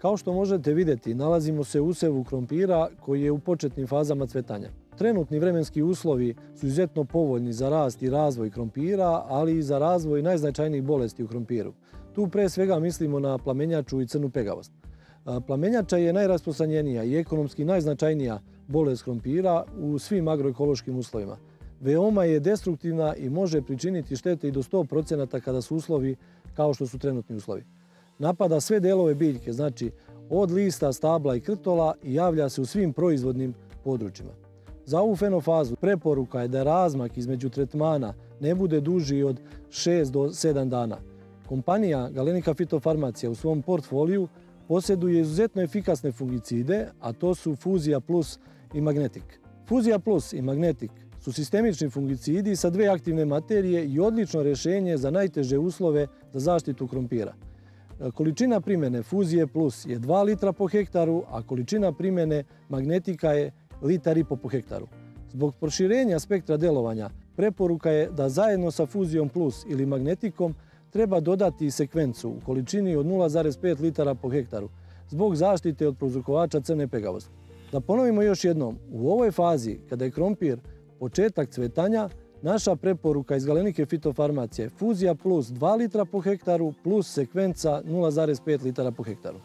Kao što možete vidjeti, nalazimo se u usevu krompira koji je u početnim fazama cvetanja. Trenutni vremenski uslovi su izuzetno povoljni za rast i razvoj krompira, ali i za razvoj najznačajnijih bolesti u krompiru. Tu pre svega mislimo na plamenjaču i crnu pegavost. Plamenjača je najrasprostranjenija i ekonomski najznačajnija bolest krompira u svim agroekološkim uslovima. Veoma je destruktivna i može pričiniti štete i do 100% kada su uslovi kao što su trenutni uslovi. Napada sve delove biljke, znači od lista, stabla i krtola, i javlja se u svim proizvodnim područjima. Za ovu fenofazu preporuka je da razmak između tretmana ne bude duži od 6 do 7 dana. Kompanija Galenika fitofarmacija u svom portfoliju posjeduje izuzetno efikasne fungicide, a to su Fuzija Plus i Magnetik. Fuzija Plus i Magnetik su sistemični fungicidi sa 2 aktivne materije i odlično rješenje za najteže uslove za zaštitu krompira. Količina primjene Fuzije Plus je 2 litra po hektaru, a količina primjene Magnetika je 1,5 litar po hektaru. Zbog proširenja spektra delovanja, preporuka je da zajedno sa Fuzijom Plus ili Magnetikom treba dodati sekvencu u količini od 0,5 litara po hektaru zbog zaštite od prouzrokovača crne pegavosti. Da ponovimo još jednom, u ovoj fazi kada je krompir početak cvetanja, naša preporuka iz Galenike fitofarmacije je Fuzija Plus 2 litra po hektaru plus sekvenca 0,5 litara po hektaru.